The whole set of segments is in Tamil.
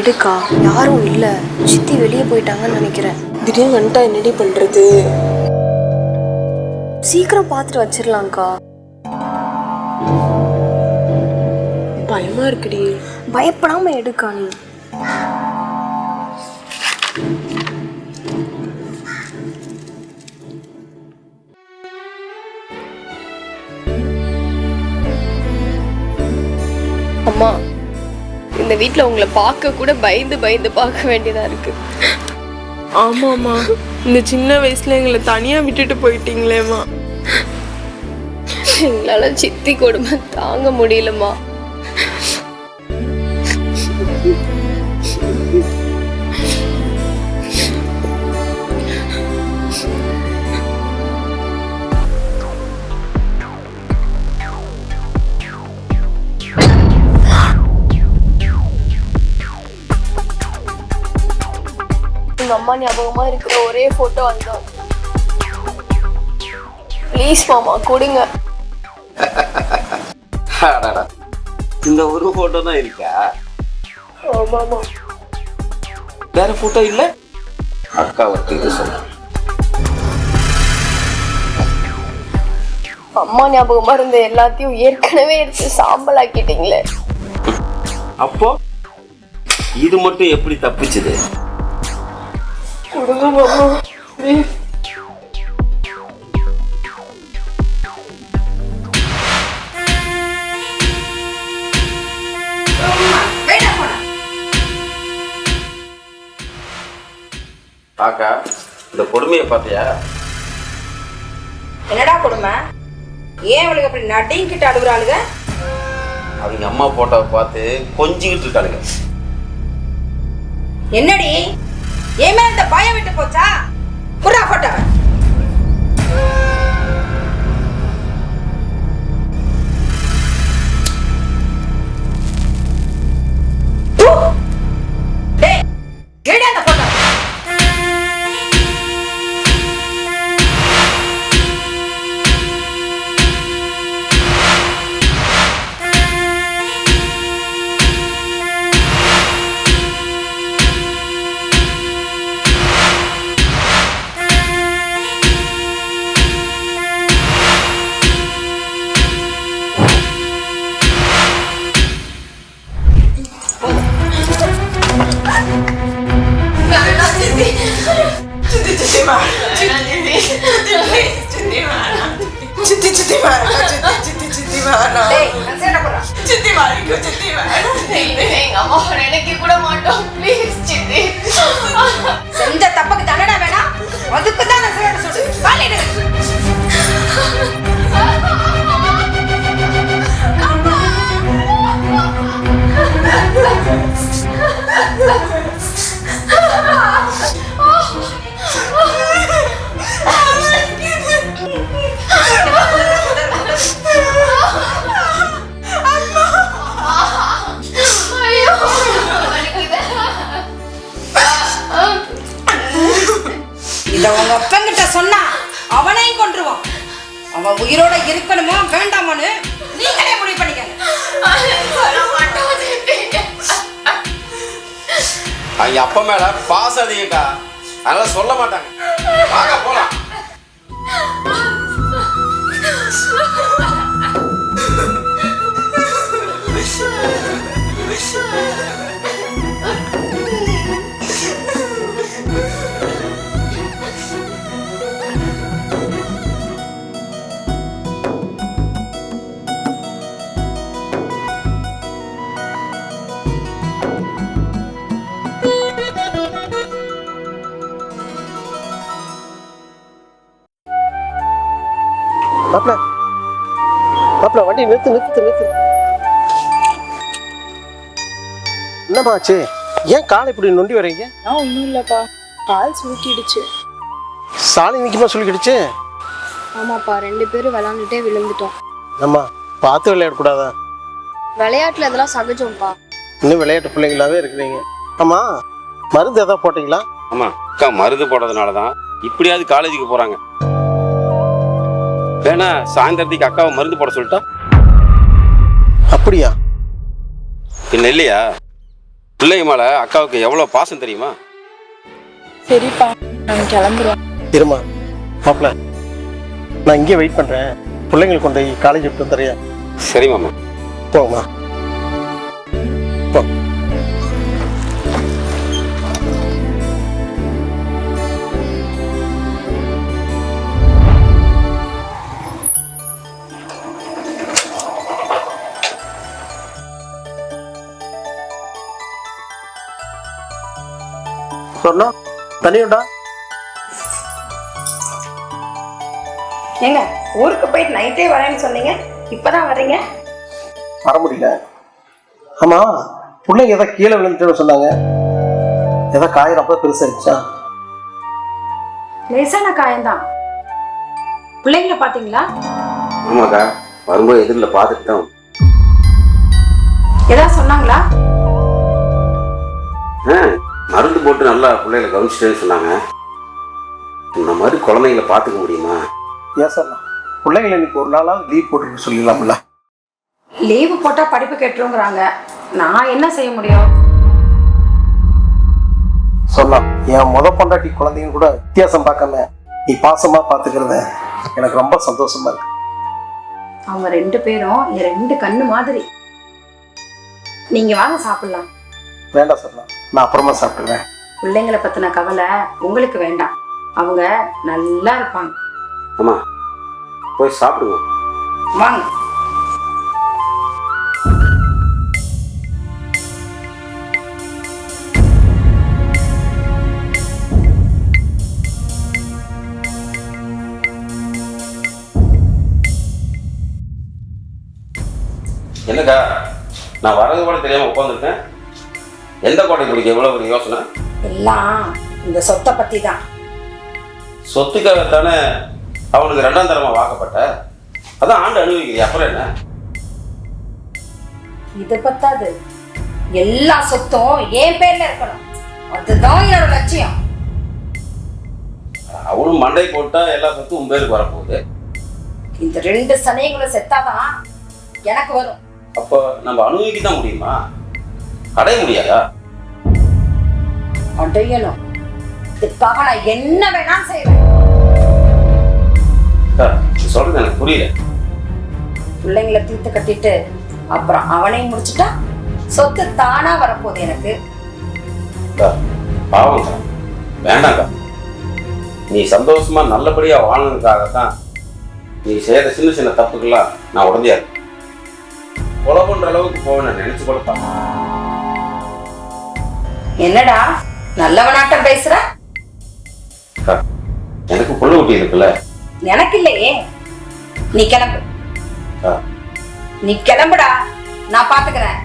எடுக்கா, யாரும் இல்ல. சித்தி வெளியே போயிட்டாங்கன்னு நினைக்கிறேன். திடீர்னு வந்துட்டா என்னடி பண்றது? சீக்கிரம் பார்த்துட்டு வச்சிடலாம்க்கா. பயமா இருக்குடி. பயப்படாம எடுக்கா நீ. அம்மா, இந்த வீட்டில் உங்களை பார்க்க கூட பயந்து பயந்து பார்க்க வேண்டியதா இருக்கு. ஆமாம்மா, இந்த சின்ன வயசுல எங்களை தனியா விட்டுட்டு போயிட்டீங்களேம்மா. எங்களால சித்தி கொடுமை தாங்க முடியலம்மா. எங்க அம்மா ஞாபகமா இருக்கிற ஒரே போட்டோ அதுதான். ப்ளீஸ் மாமா கொடுங்க. இந்த ஒரு போட்டோ தான் இருக்கா? ஆமாமா. வேற போட்டோ இல்ல? அக்கா ஒருத்தர் சொல்ல. அம்மா ஞாபகமா இருந்த எல்லாத்தையும் ஏற்கனவே எடுத்து சாம்பல் ஆக்கிட்டீங்களே. அப்போ இது மட்டும் எப்படி தப்பிச்சுது? கொடுங்க மாமா. ஆக்கா, இந்த கொடுமையை பார்த்தியா? என்னடா கொடுமை? ஏன் அவளுக்கு அப்படி நடிங்கிட்டு அழுகுறாளுங்க? அவங்க அம்மா போட்டோவை பார்த்து கொஞ்சிக்கிட்டு இருக்காளுங்க. என்னடி ஏன் மேல இந்த பயம் விட்டு போச்சா? குர்ரா போட்டோ. டேய், எடுடா அந்த போட்டோ. செஞ்ச தப்புக்கு தண்டனை வேணாம், அதுக்கு தான் நான் சொல்ல சொல்றேன். இத உங்க அப்பங்கிட்ட சொன்னா அவனையும் கொன்றுவான். அவன் உயிரோட இருக்கணுமா வேண்டாமான்னு நீங்களே முடிவு பண்ணிக்கங்க. அவங்க அப்பா மேல பாசம் அதிகக்கா, அதனால சொல்ல மாட்டாங்க. வாங்க போலாம். மாப்பிள்ள வண்டி நிறுத்து. என்னம்மா ஆச்சு? ஏன் காலை இப்படி நொண்டி வரீங்க? ஒன்றும் இல்லப்பா, கால் சுருக்கிடுச்சு. சாலை நிற்குமா சொல்லிக்கிடுச்சு? ஆமாப்பா, 2 பேரும் விளாண்டுட்டே விழுந்துட்டோம். அம்மா பார்த்து விளையாடக்கூடாதா? விளையாட்டுல இதெல்லாம் சகஜம்ப்பா. இன்னும் விளையாட்டு பிள்ளைங்களாவே இருக்கிறீங்க. ஆமா, மருந்து எதாவது போட்டீங்களா? ஆமா அக்கா, மருந்து போடுறதுனால தான் இப்படியாவது காலேஜுக்கு போறாங்க. வேணா சாயந்தரத்துக்கு அக்காவை மருந்து போட சொல்லிட்டா? அப்படியா? பின்ன இல்லையா? பிள்ளைங்க மேலே அக்காவுக்கு எவ்வளோ பாசம் தெரியுமா? சரிப்பா, நாங்கள் கிளம்புறோம். இருமா மாப்பிள்ள, நான் இங்கே வெயிட் பண்ணுறேன். பிள்ளைங்களுக்கு கொண்டு போய் காலேஜ் விட்டு வந்துடுறியா? சரி மாமா. போமா போ. சொன்னா தனியுண்டா? ஏங்க ஊருக்கு போயிட்டு நைட்டே வரேன்னு சொன்னீங்க, இப்பதான் வர்றீங்க? வர முடியல. ஆமா, பிள்ளைங்க ஏதாவது கீழே விழுந்துட்டு சொன்னாங்க. ஏதாவது காயம் ரொம்ப பெருசா இருந்துச்சா? லேசான காயம்தான். பிள்ளைங்கள பாத்தீங்களா? ஆமாக்கா, வரும்போது எதிரில் பார்த்துட்டு தான். ஏதாவது சொன்னாங்களா? மருந்து போட்டு நல்லா பிள்ளைகளை கவனிச்சிட்டேன்னு சொன்னாங்க. இந்த மாதிரி குழந்தைங்களை பார்த்துக்க முடியுமா? ஏன் சார், பிள்ளைங்களை இன்னைக்கு ஒரு நாளாவது லீவ் போட்டுருக்கு சொல்லிடலாம்ல? லீவு போட்டா படிப்பு கெட்டுருங்கிறாங்க. நான் என்ன செய்ய முடியும்? சொல்லலாம். என் பொண்டாட்டி குழந்தைங்க கூட வித்தியாசம் பார்க்காம நீ பாசமா பாத்துக்கிறத எனக்கு ரொம்ப சந்தோஷமா இருக்கு. அவங்க 2 பேரும் என் 2 கண்ணு மாதிரி. நீங்க வாங்க சாப்பிடலாம். வேண்டாம் சொல்லலாம், நான் அப்புறமா சாப்பிட்டுறேன். பிள்ளைங்களை பத்தின கவலை உங்களுக்கு வேண்டாம், அவங்க நல்லா இருப்பாங்க. ஆமா, போய் சாப்பிடுங்க. வாங்க. என்னக்கா, நான் வரது கூட தெரியாம உட்காந்துருக்கேன். எந்த கோட்டை பிடிக்க எவ்வளோ ஒரு யோசனை? எல்லாம் இந்த சொத்தை பத்தி தான். சொத்துக்காகத்தானே அவனுக்கு 2ஆம் தரமா வாக்கப்பட்ட. அதான் ஆண்டு அனுபவிக்கிறீ, அப்புறம் என்ன? இது பத்தாது, எல்லா சொத்தும் என் பேர்ல இருக்கணும். அதுதான் என்னோட லட்சியம். அவனும் மண்டை போட்டா எல்லா சொத்தும் உன் பேருக்கு வரப்போகுது. இந்த 2 சனியங்களும் செத்தாதான் எனக்கு வரும். அப்போ நம்ம அனுபவிக்க தான் முடியுமா? அடைய முடியாதா? அடையணும். இதுக்காக நான் என்ன வேணாலும் செய்வேன். சொல்றது எனக்கு புரியல. பிள்ளைங்களை தீர்த்து கட்டிட்டு அப்புறம் அவனையும் முடிச்சுட்டா சொத்து தானா வரப்போகுது எனக்கு. பாவம்க்கா, வேண்டாம்க்கா. நீ சந்தோஷமா நல்லபடியா வாழறதுக்காகத்தான் நீ செய்யற சின்ன சின்ன தப்புக்கெல்லாம் நான் உடனே இருக்கேன். கொலை பண்ற அளவுக்கு போவேன் நினைச்சு கொடுத்தான். என்னடா நல்லவனாட்டம் பேசுற? எனக்கு புள்ள ஊட்டி இருக்குல்ல. எனக்கு இல்லையே. நீ கிளம்பு. நீ கிளம்புடா, நான் பாத்துக்கிறேன்.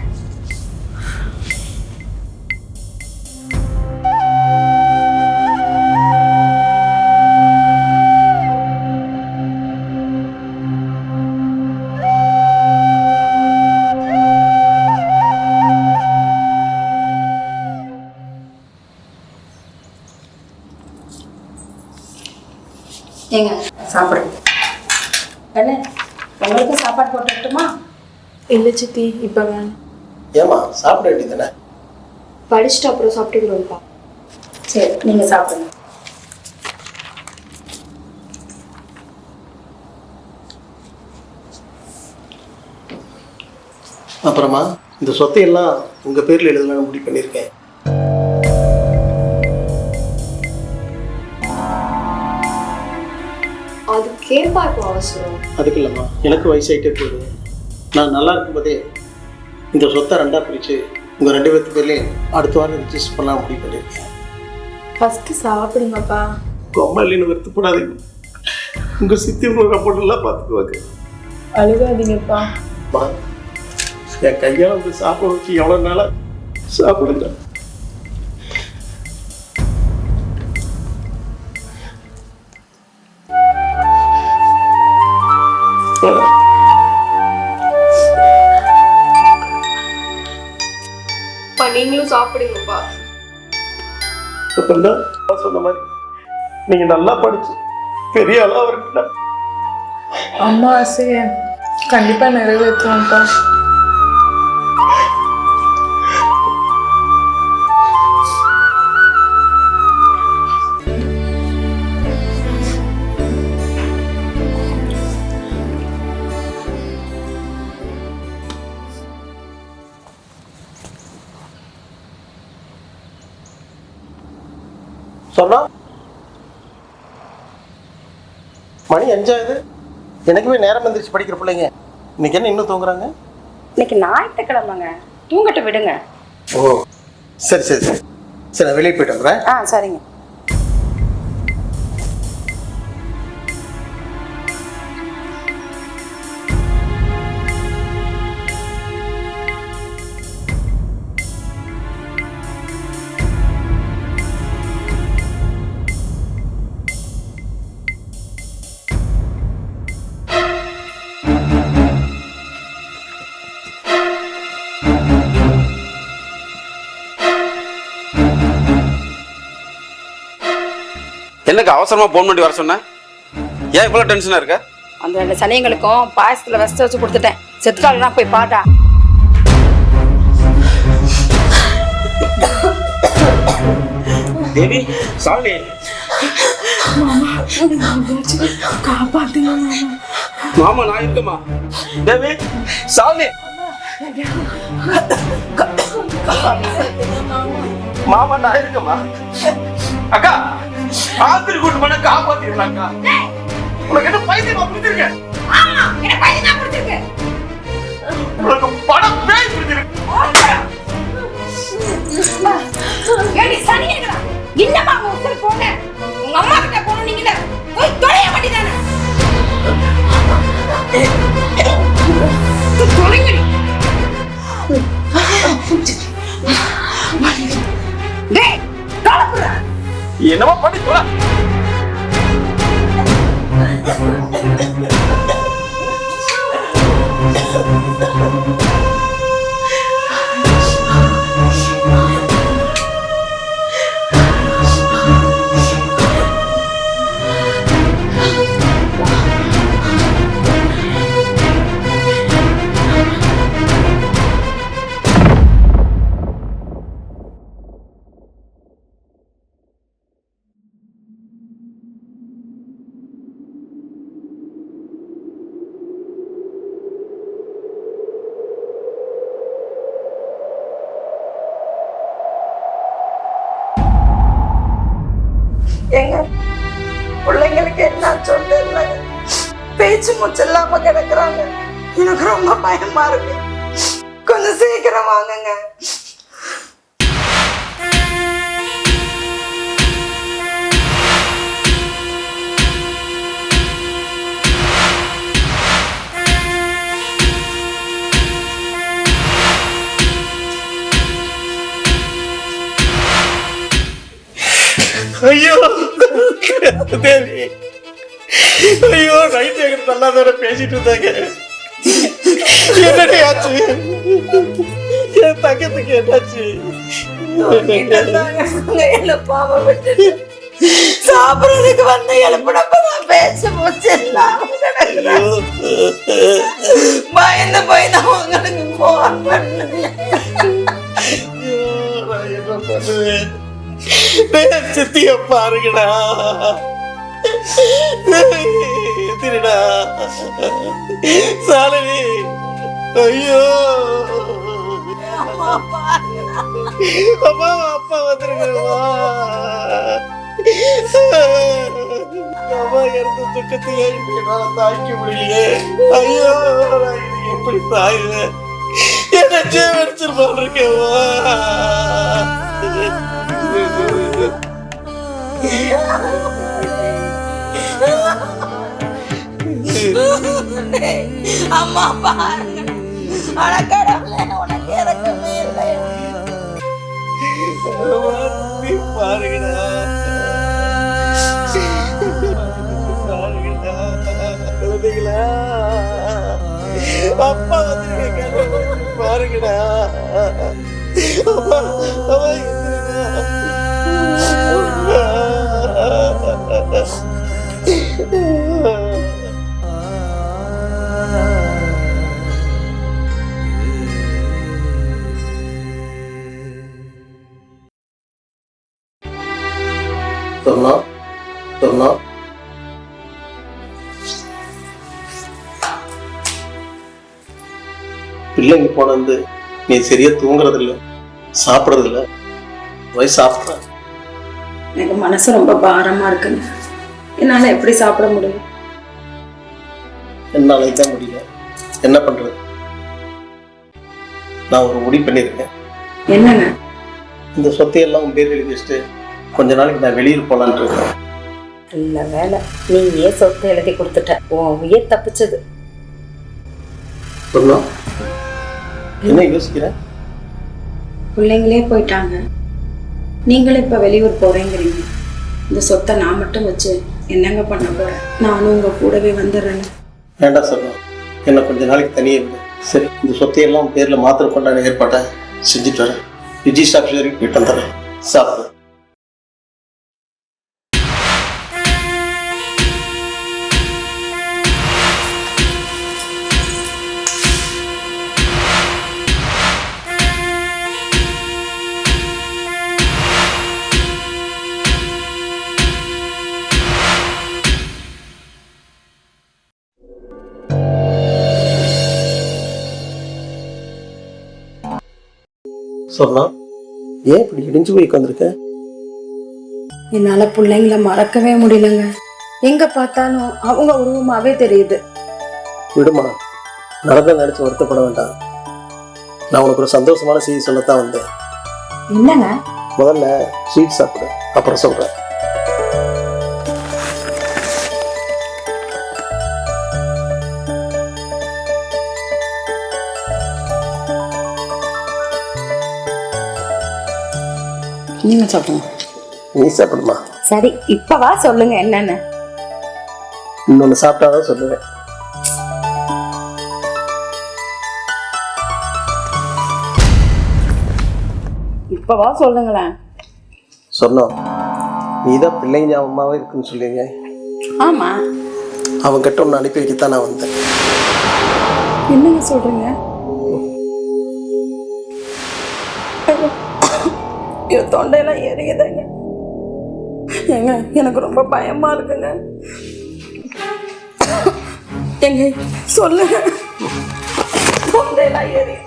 ஏங்க சாப்பிடுங்க. என்ன உங்களுக்கு சாப்பாடு போட்டுட்டுமா? இல்லை சித்தி, இப்போ வேணும். ஏமா சாப்பிட வேண்டியதானே? படிச்சுட்டு அப்புறம் சாப்பிட்டுக்கிறோம்ப்பா. சரி, நீங்க சாப்பிடுங்க. அப்புறமா இந்த சொத்தையெல்லாம் உங்க பேர்ல எழுதலாம்னு முடிவு பண்ணியிருக்கேன். அதுக்கேப்பா இப்போ அவசரம்? அதுக்கு இல்லைம்மா, எனக்கு வயசாயிட்டே போகுது. நான் நல்லா இருக்கும்போதே இந்த சொத்தை 2ஆ பிரித்து உங்கள் 2 பேர்த்து பேர்லேயும் அடுத்த வாரம் ரிஜிஸ்டர் பண்ணலாம் முடிவு பண்ணியிருக்கேன். ஃபஸ்ட்டு சாப்பிடுங்கப்பா. உங்கள் அம்மா இல்லைன்னு வருத்தப்படாதீங்க. உங்கள் சித்தி உங்களை பொண்ணெல்லாம் பார்த்துக்குவாங்க. அழுகாதீங்கப்பா. அம்மா, என் கையால் வந்து சாப்பிட வச்சு எவ்வளோ நாளாக சாப்பிடுங்க. நீங்களும் சாப்பிடுங்கப்பா. சொன்ன மாதிரி நீங்க நல்லா படிச்சு பெரிய ஆளா இருக்கீங்க. அம்மா ஆசையை கண்டிப்பா நிறைவேற்றுவான்ப்பா. சொன்னா மணி 5 ஆகுது. எனக்குமே நேரம் வந்துருச்சு படிக்கிற பிள்ளைங்க. இன்னைக்கு என்ன இன்னும் தூங்குறாங்க? இன்னைக்கு ஞாயிற்றுக்கிழமைங்க, தூங்கட்டு விடுங்க. ஓ சரி சரி சரி சரி, நான் வெளியே போயிட்டு வந்துடுறேன். சரிங்க. என்னக்கு அவசரமா போன் பண்ணி வர சொன்ன? ஏன் இவ்வளவு டென்ஷனா இருக்க? அந்த 2 சனியங்களுக்கும் பாயசத்துல வெஸ்ட் வச்சு கொடுத்துட்டேன். செத்துக்காலாம் போய் பாட்டா. தேவி, சாமி, மாமா நான் இருக்கமா? தேவி, சாமி, மாமா நான் இருக்கமா? அக்கா, ஆத்திரி கூட்டு பண்ண காப்பாத்திடலாம்க்கா. உனக்கு என்ன பைத்தியமா பிடிச்சிருக்கு? ஆமா, என்ன பையனா பிடிச்சிருக்கு. உனக்கு படம் பேய் பிடிச்சிருக்கு. ஏடி சனியங்களா, இன்னமா உசுர் போன உங்க அம்மா கிட்ட போறோம். நீங்க போய் தொலைய வேண்டியதானே. தொலைங்கடி. டேய் காலப்புறா, என்னமா பண்ணி போல? எங்க பிள்ளைங்களுக்கு என்ன சொல்ல பேச்சு மூச்சு இல்லாம கிடக்குறாங்க. எனக்கு ரொம்ப பயமா இருக்கு. கொஞ்சம் சீக்கிரம் வாங்குங்க. ஐயோ தேவி, ஐயோ நைட் எங்கிட்ட நல்லா வேற பேசிட்டு இருந்தாங்க. என்னடி ஆச்சு? என் தங்கத்துக்கு என்னாச்சு? எழுப்பாம விட்டு சாப்பிடுறதுக்கு வந்து எழுப்பினப்பதான் பேச்சு மூச்சு இல்லாம கிடக்குறாங்க. பயந்து போய் தான் உங்களுக்கு போன் பண்ணேன். என்ன பண்ணுவேன்? சித்திய பாருங்கடா, எதிரடா சாலவி. ஐயோ அம்மா, அப்பா வந்துருக்கா. அம்மா இறந்த துக்கத்தையே என்னால தாய்க்க முடியலையே. ஐயோ நான் இது எப்படி தாயுவேன்? என்ன ஜீவனிச்சிருப்பான் இருக்கேவா? அம்மா பாருங்க, அடக்கடவுளே உனக்கு இறக்கமே இல்லை. பாருங்கடா, குழந்தைகளா, அப்பா வந்து பாருங்கடா. அப்பா அப்பா சொன்னா சொன்னா பிள்ளைங்க போனது நீ சரியா தூங்குறதில்ல, சாப்பிட்றதில்ல. போய் சாப்பிட்ற எனக்கு மனசு ரொம்ப பாரமா இருக்குங்க. என்னால எப்படி சாப்பிட முடியும்? என்னால தான் முடியல. என்ன பண்றது? நான் ஒரு முடிவு பண்ணியிருக்கேன். என்னங்க? இந்த சொத்தையெல்லாம் உன் பேர் எழுதி வச்சுட்டு கொஞ்ச நாளைக்கு நான் வெளியூர் போலான்னு இருக்கேன். நல்ல வேலை, நீயே சொத்தை எழுதி கொடுத்துட்ட. உன் உயிர் தப்பிச்சது. சொன்னா என்ன யோசிக்கிற? பிள்ளைங்களே போயிட்டாங்க, நீங்களும் இப்ப வெளியூர் போறேங்கிறீங்க. இந்த சொத்தை நான் மட்டும் வச்சு என்னங்க பண்ண போறேன்? நானும் உங்க கூடவே வந்துடுறேன்னு. வேண்டாம் சொன்னா, என்ன கொஞ்ச நாளைக்கு தனியே விடு. சரி, இந்த சொத்தையெல்லாம் பேர்ல மாத்திரை கொண்டாட ஏற்பாட்டை செஞ்சுட்டு வரேன். ரிஜிஸ்டர் ஆஃபீஸ் வரைக்கும் போயிட்டு வந்துடுறேன். சாப்பிடு. சொன்னா, ஏன் இப்படி இடிஞ்சு போய் உட்காந்துருக்க? என்னால பிள்ளைங்கள மறக்கவே முடியலங்க. எங்க பார்த்தாலும் அவங்க உருவமாவே தெரியுது. விடுமா, நடந்த நினைச்சு வருத்தப்பட வேண்டாம். நான் உனக்கு ஒரு சந்தோஷமான செய்தி சொல்லத்தான் வந்தேன். என்னங்க? முதல்ல ஸ்வீட் சாப்பிடு, அப்புறம் சொல்றேன். நீங்க சாப்பிடுங்க. நீ சாப்பிடுமா? சரி, இப்பவா சொல்லுங்க என்னன்னு. இன்னொன்னு சாப்பிட்டாதான் சொல்லுவேன். இப்பவா சொல்லுங்களேன். சொன்னோம், நீதான் பிள்ளைங்க ஞாபகமாவே இருக்குன்னு சொல்லுவீங்க. ஆமா, அவங்க கிட்ட ஒன்று அனுப்பி வைக்கத்தான் நான் வந்தேன். என்னங்க சொல்றீங்க? என் தொண்டையெல்லாம் எரியுதுங்க. ஏங்க, எனக்கு ரொம்ப பயமா இருக்குங்க. எங்க சொல்லுங்க. தொண்டையெல்லாம் எரியுது.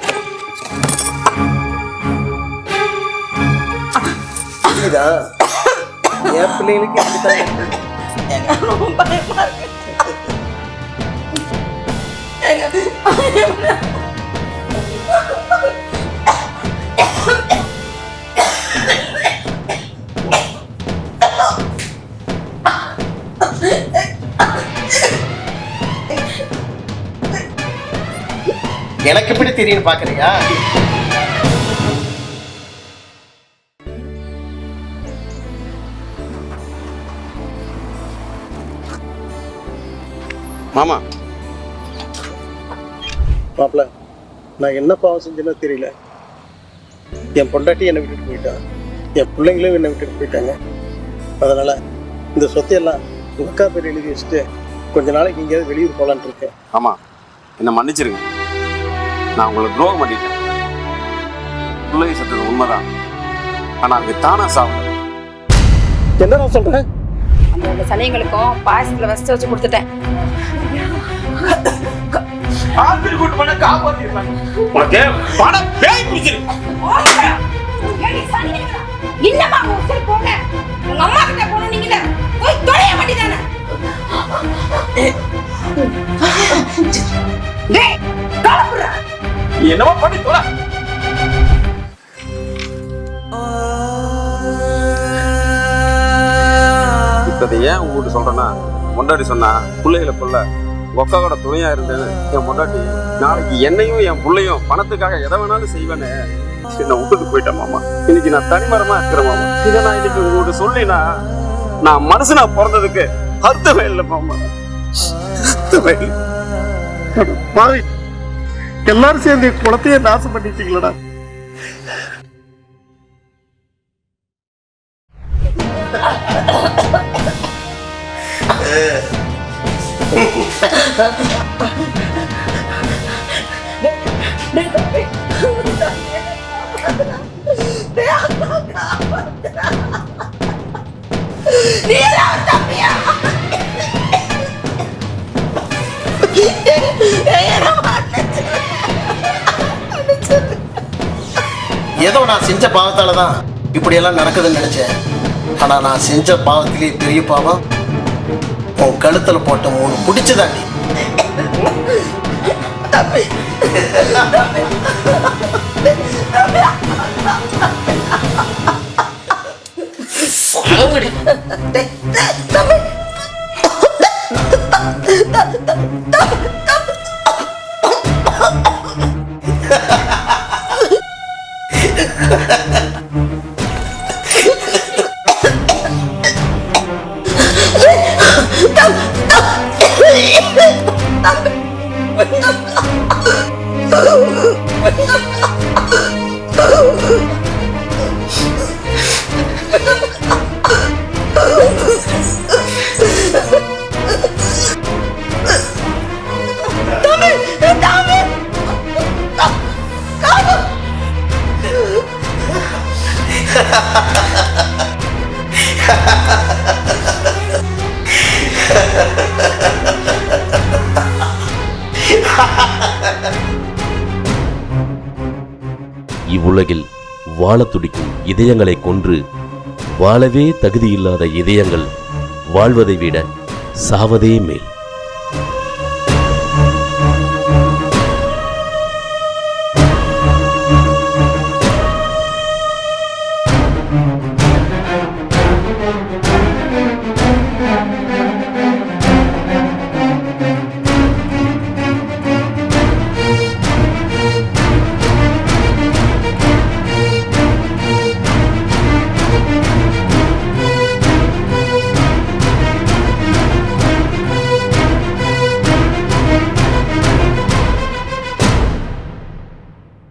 என் பிள்ளைகளுக்கு இப்படித்தான் இருக்கு. ஏங்க, ரொம்ப பயமா இருக்கு. எனக்கு எப்படி தெரியும் பாக்குறியா? மாமா, மாப்பிள்ள, நான் என்ன பாவம் செஞ்சேன்னு தெரியல. என் பொண்டாட்டி என்னை விட்டுட்டு போயிட்டான், என் பிள்ளைங்களும் என்னை விட்டுட்டு போயிட்டாங்க. அதனால இந்த சொத்தையெல்லாம் உங்க அக்கா பேர் எழுதி வச்சுட்டு கொஞ்ச நாளைக்கு எங்கேயாவது வெளியூர் போலான்ட்டு இருக்கேன். ஆமா, என்னை மன்னிச்சிருங்க. நான் உங்களை துரோகம் பண்ணிட்டேன். பிள்ளை சத்தது உண்மைதான், ஆனா அவங்க தானா சாப்பிட. என்ன நான் சொல்றேன்? அந்த சனியங்களுக்கும் பாயசத்துல வச்சு வச்சு கொடுத்துட்டேன். ஆஸ்பத்திரி கூட்டு பண்ண காப்பாத்திருக்காங்க. உனக்கு பணம் பேய் பிடிச்சிருக்கு. என்னமா உசர் போங்க, உங்க அம்மா கிட்ட போன நீங்க போய் தொலைய வேண்டியதானே. டேய், காலப்புறா என்னமா பண்ணி தொலை. இப்ப ஏன் உங்ககிட்ட சொல்றேன்னா, பொண்டாட்டி சொன்னா பிள்ளைகளை கொள்ள ஒக்கா கூட துணையா இருந்தேன்னு என் பொண்டாட்டி நாளைக்கு என்னையும் என் பிள்ளையும் பணத்துக்காக எதை வேணாலும் செய்வேன்னு என்ன விட்டுட்டு போயிட்டேன் மாமா. இன்னைக்கு நான் தனிமரமா இருக்கிறேன் மாமா. இதை நான் இன்னைக்கு உங்ககிட்ட சொல்லினா நான் மனசுனா பிறந்ததுக்கு அர்த்தமே இல்லை மாமா. அர்த்தமே இல்லை. பாவி, எல்லாரும் சேர்ந்து குளத்தையே நாசம் பண்ணிட்டீங்களடா. ஏதோ நான் செஞ்ச பாவத்தால தான் இப்படியெல்லாம் நடக்குதுன்னு நினைச்சேன். ஆனா நான் செஞ்ச பாவத்திலேயே பெரிய பாவம் உன் கழுத்துல போட்ட 3 பிடிச்சதாண்டி. தம்பி தம்பி இவ்வுலகில் வாழத் துடிக்கும் இதயங்களை கொன்று வாழவே தகுதியில்லாத இதயங்கள் வாழ்வதை விட சாவதே மேல்.